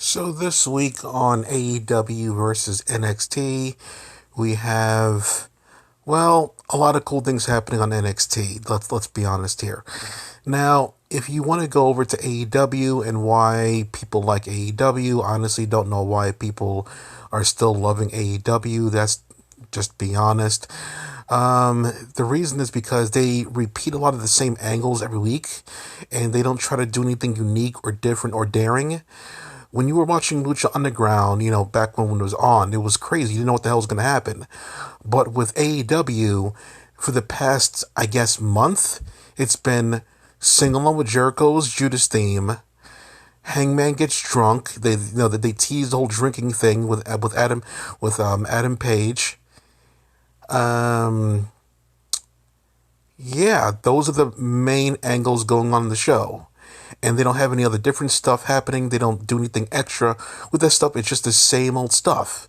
So this week on AEW versus NXT, we have a lot of cool things happening on NXT. Let's be honest here. Now, if you want to go over to AEW and why people like AEW, honestly don't know why people are still loving AEW. That's just be honest. The reason is because they repeat a lot of the same angles every week, and they don't try to do anything unique or different or daring. When you were watching Lucha Underground, back when it was on, it was crazy. You didn't know what the hell was going to happen. But with AEW, for the past, I guess, month, it's been Sing Along with Jericho's Judas theme. Hangman gets drunk. They tease the whole drinking thing with Adam Page. Yeah, those are the main angles going on in the show. And they don't have any other different stuff happening. They don't do anything extra with that stuff. It's just the same old stuff.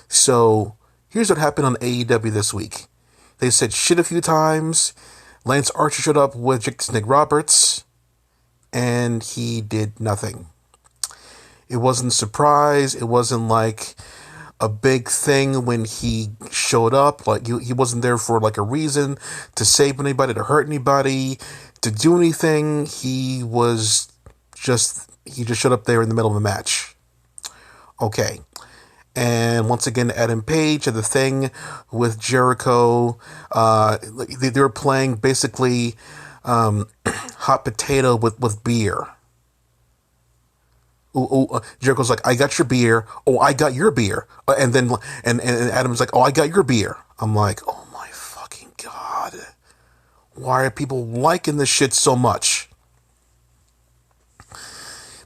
So here's what happened on AEW this week. They said shit a few times. Lance Archer showed up with Jake the Snake Roberts, and he did nothing. It wasn't a surprise. It wasn't like a big thing when he showed up. Like he wasn't there for like a reason to save anybody, to hurt anybody, to do anything. He just showed up there in the middle of a match. Okay. And once again, Adam Page had the thing with Jericho. They were playing basically hot potato with beer. Jericho's like, I got your beer. Oh, I got your beer. And then and Adam's like, oh, I got your beer. I'm like, oh my fucking God. Why are people liking this shit so much?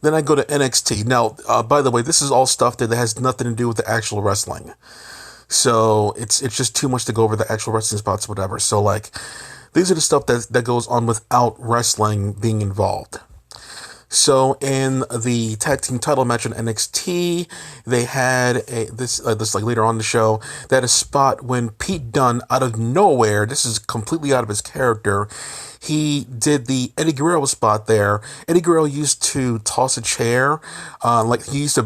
Then I go to NXT. Now, by the way, this is all stuff that has nothing to do with the actual wrestling. So it's just too much to go over the actual wrestling spots, whatever. So like, these are the stuff that goes on without wrestling being involved. So in the tag team title match on NXT, they had this like later on in the show, they had a spot when Pete Dunne, out of nowhere, this is completely out of his character, he did the Eddie Guerrero spot there. Eddie Guerrero used to toss a chair, he used to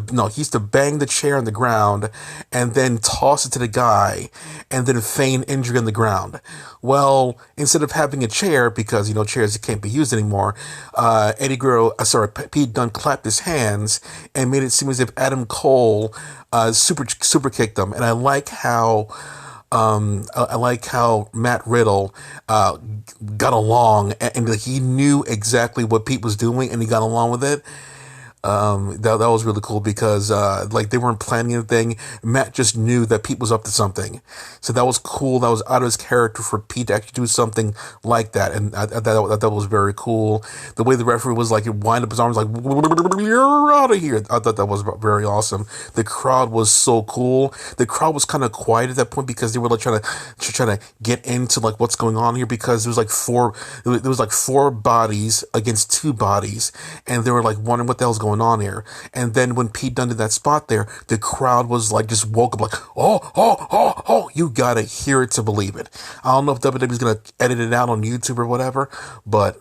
bang the chair on the ground and then toss it to the guy and then feign injury on the ground. Well, instead of having a chair, because chairs can't be used anymore, Pete Dunne clapped his hands and made it seem as if Adam Cole super kicked him. And I like how Matt Riddle got along, and he knew exactly what Pete was doing, and he got along with it. That was really cool because they weren't planning anything. Matt just knew that Pete was up to something, so that was cool. That was out of his character for Pete to actually do something like that, and that was very cool. The way the referee was like, wind up his arms like, "You're out of here." I thought that was very awesome. The crowd was so cool. The crowd was kind of quiet at that point because they were like trying to get into like what's going on here, because there was like four bodies against two bodies, and they were like wondering what the hell's going on here. And then when Pete Dunne did that spot there, the crowd was like, just woke up like, oh, you gotta hear it to believe it. I don't know if WWE's gonna edit it out on YouTube or whatever, but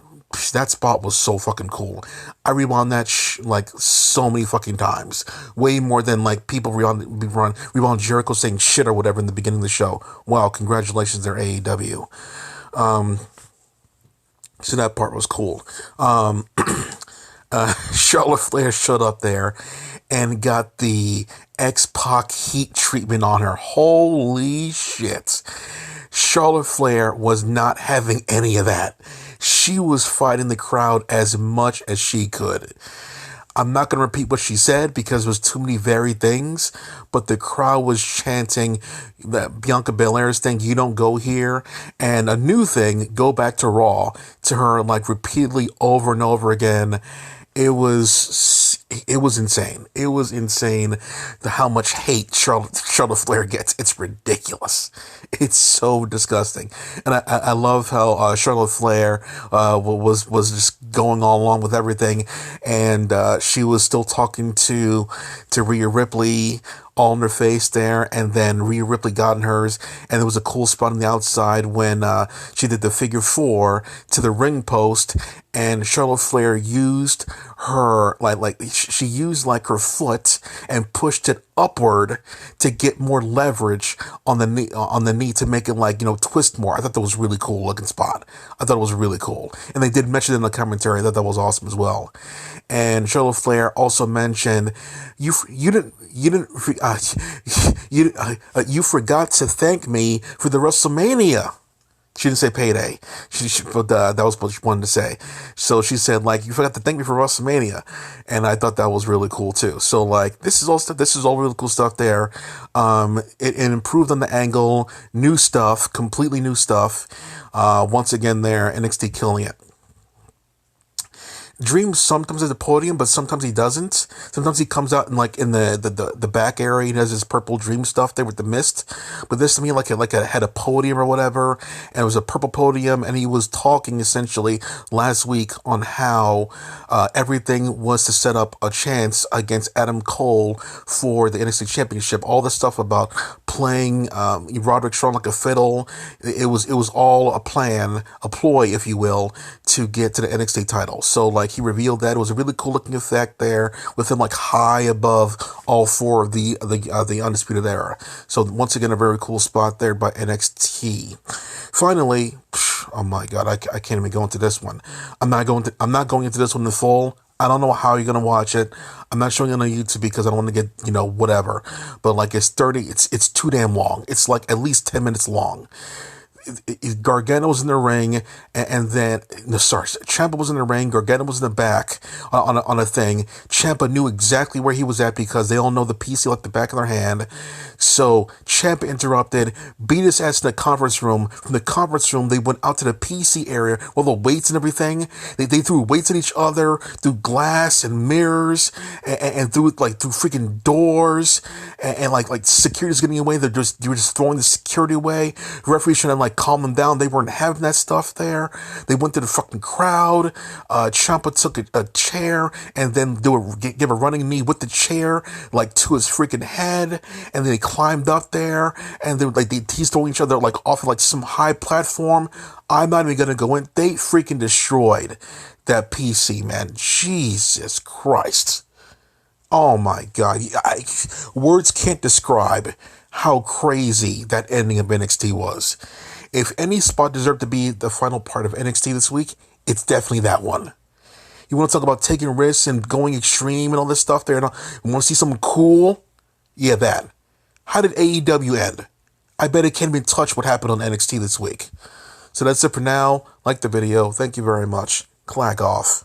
that spot was so fucking cool. I rewound that like so many fucking times, way more than like people rewound Jericho saying shit or whatever in the beginning of the show. Wow, congratulations there, AEW. So that part was cool. Charlotte Flair showed up there and got the X-Pac heat treatment on her. Holy shit. Charlotte Flair was not having any of that. She was fighting the crowd as much as she could. I'm not going to repeat what she said because there was too many varied things, but the crowd was chanting that Bianca Belair's thing, "You don't go here," and a new thing, "Go back to Raw," to her like repeatedly over and over again. It was insane. It was insane how much hate Charlotte Flair gets. It's ridiculous. It's so disgusting. And I love how Charlotte Flair was just going all along with everything, and she was still talking to Rhea Ripley all in her face there, and then Rhea Ripley got in hers, and there was a cool spot on the outside when she did the figure four to the ring post, and Charlotte Flair used her she used like her foot and pushed it upward to get more leverage on the knee to make it twist more. I thought that was a really cool looking spot. I thought it was really cool, and they did mention it in the commentary. I thought that was awesome as well. And Charlotte Flair also mentioned you forgot to thank me for the WrestleMania. She didn't say payday. But that was what she wanted to say. So she said, you forgot to thank me for WrestleMania. And I thought that was really cool too. So this is all really cool stuff there. It improved on the angle, new stuff, completely new stuff. Once again there, NXT killing it. Dream sometimes at the podium, but sometimes he doesn't. Sometimes he comes out in the back area. He has his purple Dream stuff there with the mist. But this to me had a podium or whatever, and it was a purple podium, and he was talking essentially last week on how everything was to set up a chance against Adam Cole for the NXT Championship. All the stuff about playing Roderick Strong like a fiddle. It was all a plan, a ploy, if you will, to get to the NXT title. So he revealed that. It was a really cool looking effect there with him high above all four of the Undisputed Era. So once again, a very cool spot there by NXT. Finally, oh my God, I can't even go into this one. I'm not going into this one in full. I don't know how you're going to watch it. I'm not showing it on YouTube because I don't want to get, whatever. But it's too damn long. It's at least 10 minutes long. Gargano was in the ring, and then Ciampa was in the ring. Gargano was in the back on a thing. Ciampa knew exactly where he was at because they all know the PC like the back of their hand. So Ciampa interrupted, beat his ass in the conference room. From the conference room, they went out to the PC area with all the weights and everything. They threw weights at each other through glass and mirrors, and through freaking doors, and security's getting away. They were just throwing the security away. Referees trying to calm them down. They weren't having that stuff there. They went to the fucking crowd. Ciampa took a chair and then give a running knee with the chair to his freaking head, and then they climbed up there, and they teased throwing each other off of some high platform. I'm not even gonna go in. They freaking destroyed that PC, man. Jesus Christ. Oh my God. Words can't describe how crazy that ending of NXT was. If any spot deserved to be the final part of NXT this week, it's definitely that one. You want to talk about taking risks and going extreme and all this stuff there? And you want to see something cool? Yeah, that. How did AEW end? I bet it can't even touch what happened on NXT this week. So that's it for now. Like the video. Thank you very much. Clack off.